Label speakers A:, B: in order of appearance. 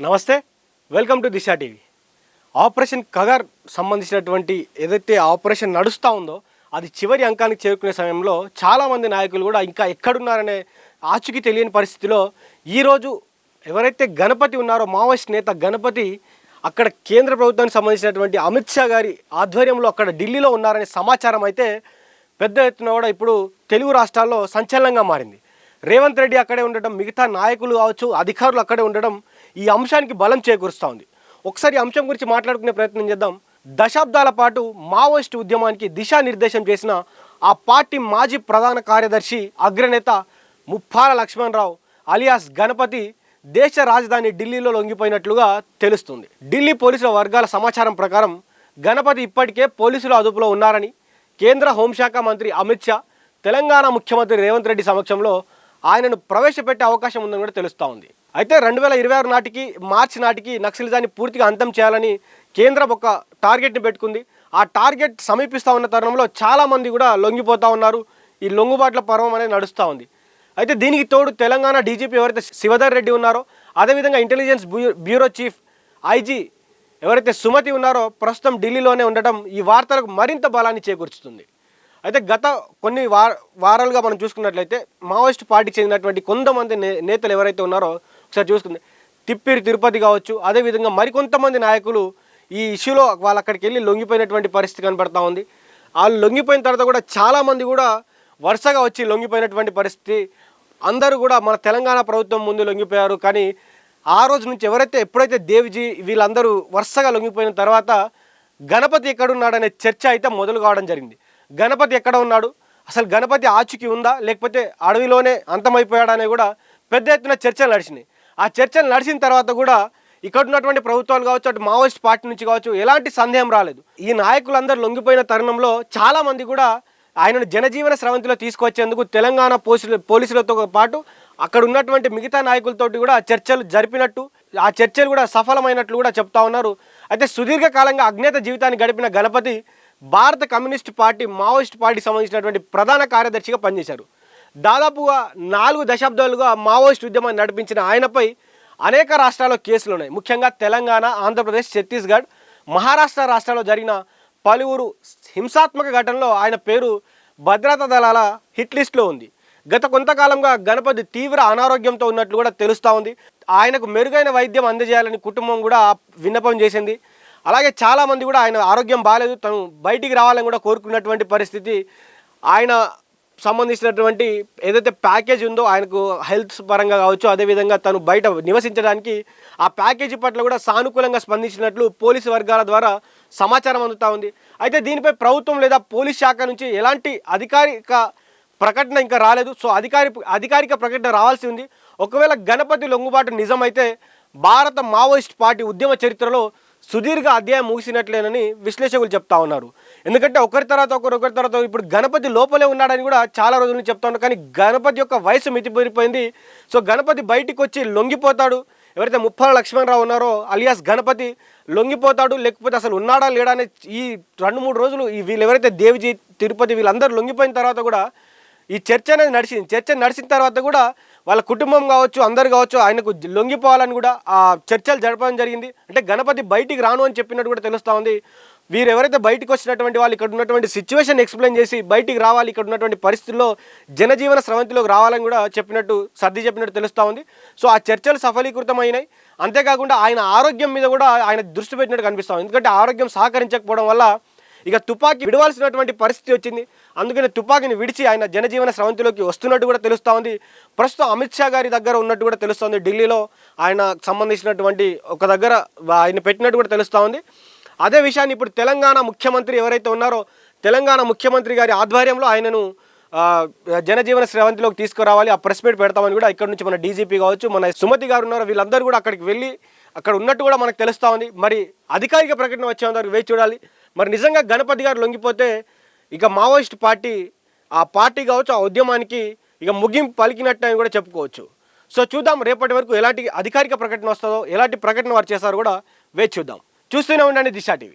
A: నమస్తే, welcome to Disha TV. Operation Kagar సంబంధించినటువంటి ఏదైతే ఆపరేషన్ నడుస్తూ ఉందో అది చివరి అంకానికి చేరుకునే సమయంలో చాలామంది నాయకులు కూడా ఇంకా ఎక్కడున్నారనే ఆచూకీ తెలియని పరిస్థితిలో ఈరోజు ఎవరైతే గణపతి ఉన్నారో మావోయిస్ట్ నేత గణపతి అక్కడ కేంద్ర ప్రభుత్వానికి సంబంధించినటువంటి అమిత్ షా గారి ఆధ్వర్యంలో అక్కడ ఢిల్లీలో ఉన్నారనే సమాచారం అయితే పెద్ద ఎత్తున కూడా ఇప్పుడు తెలుగు రాష్ట్రాల్లో సంచలనంగా మారింది. రేవంత్ రెడ్డి అక్కడే ఉండడం, మిగతా నాయకులు కావచ్చు, అధికారులు అక్కడే ఉండడం ఈ అంశానికి బలం చేకూరుస్తూ ఉంది. ఒకసారి ఈ అంశం గురించి మాట్లాడుకునే ప్రయత్నం చేద్దాం. దశాబ్దాల పాటు మావోయిస్టు ఉద్యమానికి దిశానిర్దేశం చేసిన ఆ పార్టీ మాజీ ప్రధాన కార్యదర్శి అగ్రనేత ముప్పాల లక్ష్మణరావు అలియాస్ గణపతి దేశ రాజధాని ఢిల్లీలో లొంగిపోయినట్లుగా తెలుస్తుంది. ఢిల్లీ పోలీసుల వర్గాల సమాచారం ప్రకారం గణపతి ఇప్పటికే పోలీసుల అదుపులో ఉన్నారని కేంద్ర హోంశాఖ మంత్రి అమిత్ షా తెలంగాణ ముఖ్యమంత్రి రేవంత్ రెడ్డి సమక్షంలో ఆయనను ప్రవేశపెట్టే అవకాశం ఉందని కూడా తెలుస్తూ ఉంది. అయితే 2026 నాటికి మార్చి నాటికి నక్సలిజాన్ని పూర్తిగా అంతం చేయాలని కేంద్రం ఒక టార్గెట్ని పెట్టుకుంది. ఆ టార్గెట్ సమీపిస్తూ ఉన్న తరుణంలో చాలామంది కూడా లొంగిపోతూ ఉన్నారు. ఈ లొంగుబాట్ల పర్వం అనేది నడుస్తూ ఉంది. అయితే దీనికి తోడు తెలంగాణ డీజీపీ ఎవరైతే శివధర్ రెడ్డి ఉన్నారో, అదేవిధంగా ఇంటెలిజెన్స్ బ్యూరో చీఫ్ ఐజీ ఎవరైతే సుమతి ఉన్నారో ప్రస్తుతం ఢిల్లీలోనే ఉండటం ఈ వార్తలకు మరింత బలాన్ని చేకూర్చుతుంది. అయితే గత కొన్ని వారాలుగా మనం చూసుకున్నట్లయితే మావోయిస్ట్ పార్టీకి చెందినటువంటి కొంతమంది నేతలు ఎవరైతే ఉన్నారో ఒకసారి చూసుకుంది తిప్పిరి తిరుపతి కావచ్చు, అదేవిధంగా మరికొంతమంది నాయకులు ఈ ఇష్యూలో వాళ్ళు అక్కడికి వెళ్ళి లొంగిపోయినటువంటి పరిస్థితి కనబడతా ఉంది. వాళ్ళు లొంగిపోయిన తర్వాత కూడా చాలామంది కూడా వరుసగా వచ్చి లొంగిపోయినటువంటి పరిస్థితి. అందరూ కూడా మన తెలంగాణ ప్రభుత్వం ముందు లొంగిపోయారు. కానీ ఆ రోజు నుంచి ఎప్పుడైతే దేవ్జీ వీళ్ళందరూ వరుసగా లొంగిపోయిన తర్వాత గణపతి ఎక్కడున్నాడనే చర్చ అయితే మొదలు కావడం జరిగింది. గణపతి ఎక్కడ ఉన్నాడు, అసలు గణపతి ఆచూకీ ఉందా, లేకపోతే అడవిలోనే అంతమైపోయాడనే కూడా పెద్ద ఎత్తున చర్చలు నడిచినాయి. ఆ చర్చలు నడిచిన తర్వాత కూడా ఇక్కడ ఉన్నటువంటి ప్రభుత్వాలు కావచ్చు, అటు మావోయిస్ట్ పార్టీ నుంచి కావచ్చు ఎలాంటి సందేహం రాలేదు. ఈ నాయకులందరూ లొంగిపోయిన తరుణంలో చాలామంది కూడా ఆయనను జనజీవన స్రవంతిలో తీసుకొచ్చేందుకు తెలంగాణ పోలీసులతో పాటు అక్కడ ఉన్నటువంటి మిగతా నాయకులతోటి కూడా చర్చలు జరిపినట్టు, ఆ చర్చలు కూడా సఫలమైనట్లు కూడా చెప్తా ఉన్నారు. అయితే సుదీర్ఘకాలంగా అజ్ఞాత జీవితాన్ని గడిపిన గణపతి భారత కమ్యూనిస్ట్ పార్టీ మావోయిస్ట్ పార్టీకి సంబంధించినటువంటి ప్రధాన కార్యదర్శిగా పనిచేశారు. దాదాపుగా 4 దశాబ్దాలుగా మావోయిస్ట్ ఉద్యమాన్ని నడిపించిన ఆయనపై అనేక రాష్ట్రాల్లో కేసులు ఉన్నాయి. ముఖ్యంగా తెలంగాణ, ఆంధ్రప్రదేశ్, ఛత్తీస్గఢ్, మహారాష్ట్ర రాష్ట్రాల్లో జరిగిన పలువురు హింసాత్మక ఘటనలో ఆయన పేరు భద్రతా దళాల హిట్ లిస్ట్లో ఉంది. గత కొంతకాలంగా గణపతి తీవ్ర అనారోగ్యంతో ఉన్నట్లు కూడా తెలుస్తూ ఉంది. ఆయనకు మెరుగైన వైద్యం అందజేయాలని కుటుంబం కూడా విన్నపం చేసింది. అలాగే చాలామంది కూడా ఆయన ఆరోగ్యం బాగాలేదు, తను బయటికి రావాలని కూడా కోరుకున్నటువంటి పరిస్థితి. ఆయన సంబంధించినటువంటి ఏదైతే ప్యాకేజ్ ఉందో ఆయనకు హెల్త్ పరంగా కావచ్చు, అదేవిధంగా తను బయట నివసించడానికి ఆ ప్యాకేజీ పట్ల కూడా సానుకూలంగా స్పందించినట్లు పోలీసు వర్గాల ద్వారా సమాచారం అందుతూ ఉంది. అయితే దీనిపై ప్రభుత్వం లేదా పోలీస్ శాఖ నుంచి ఎలాంటి అధికారిక ప్రకటన ఇంకా రాలేదు. సో అధికారిక ప్రకటన రావాల్సి ఉంది. ఒకవేళ గణపతి లొంగుబాటు నిజమైతే భారత మావోయిస్ట్ పార్టీ ఉద్యమ చరిత్రలో సుదీర్ఘ అధ్యాయం ముగిసినట్లేనని విశ్లేషకులు చెప్తా ఉన్నారు. ఎందుకంటే ఒకరి తర్వాత ఇప్పుడు గణపతి లోపలే ఉన్నాడని కూడా చాలా రోజుల నుంచి చెప్తా ఉన్నారు. కానీ గణపతి యొక్క వయసు మితిపోయిపోయింది. సో గణపతి బయటికి వచ్చి లొంగిపోతాడు. ఎవరైతే ముప్పాల లక్ష్మణరావు ఉన్నారో అలియాస్ గణపతి లొంగిపోతాడు, లేకపోతే అసలు ఉన్నాడా లేడా అనే ఈ 2-3 రోజులు వీళ్ళు ఎవరైతే దేవ్జీ, తిరుపతి వీళ్ళందరూ లొంగిపోయిన తర్వాత కూడా ఈ చర్చ అనేది నడిచింది. చర్చ నడిచిన తర్వాత కూడా వాళ్ళ కుటుంబం కావచ్చు, అందరు కావచ్చు ఆయనకు లొంగిపోవాలని కూడా ఆ చర్చలు జరపడం జరిగింది. అంటే గణపతి బయటికి రాను అని చెప్పినట్టు కూడా తెలుస్తూ ఉంది. వీరు ఎవరైతే బయటకు వచ్చినటువంటి వాళ్ళు ఇక్కడ ఉన్నటువంటి సిచ్యువేషన్ ఎక్స్ప్లెయిన్ చేసి బయటికి రావాలి, ఇక్కడ ఉన్నటువంటి పరిస్థితుల్లో జనజీవన స్రవంతిలోకి రావాలని కూడా సర్ది చెప్పినట్టు తెలుస్తూ ఉంది. సో ఆ చర్చలు సఫలీకృతమైనాయి. అంతేకాకుండా ఆయన ఆరోగ్యం మీద కూడా ఆయన దృష్టి పెట్టినట్టు కనిపిస్తాం. ఎందుకంటే ఆరోగ్యం సహకరించకపోవడం వల్ల ఇక తుపాకీ విడవాల్సినటువంటి పరిస్థితి వచ్చింది. అందుకని తుపాకీని విడిచి ఆయన జనజీవన స్రవంతిలోకి వస్తున్నట్టు కూడా తెలుస్తూ ఉంది. ప్రస్తుతం అమిత్ షా గారి దగ్గర ఉన్నట్టు కూడా తెలుస్తుంది. ఢిల్లీలో ఆయన సంబంధించినటువంటి ఒక దగ్గర ఆయన పెట్టినట్టు కూడా తెలుస్తూ ఉంది. అదే విషయాన్ని ఇప్పుడు తెలంగాణ ముఖ్యమంత్రి ఎవరైతే ఉన్నారో తెలంగాణ ముఖ్యమంత్రి గారి ఆధ్వర్యంలో ఆయనను జనజీవన స్రవంతిలోకి తీసుకురావాలి, ఆ ప్రెస్ మీట్ పెడతామని కూడా ఇక్కడ నుంచి మన డీజీపీ కావచ్చు, మన సుమతి గారు ఉన్నారు, వీళ్ళందరూ కూడా అక్కడికి వెళ్ళి అక్కడ ఉన్నట్టు కూడా మనకు తెలుస్తూ ఉంది. మరి అధికారిక ప్రకటన వచ్చేంతవరకు వేచి చూడాలి. మరి నిజంగా గణపతి గారు లొంగిపోతే ఇక మావోయిస్ట్ పార్టీ ఆ పార్టీ కావచ్చు, ఆ ఉద్యమానికి ఇక ముగింపు పలికినట్టు అని కూడా చెప్పుకోవచ్చు. సో చూద్దాం రేపటి వరకు ఎలాంటి అధికారిక ప్రకటన వస్తుందో, ఎలాంటి ప్రకటన వారు చేస్తారో కూడా వేచి చూద్దాం. చూస్తూనే ఉండండి దిశ టీవీ.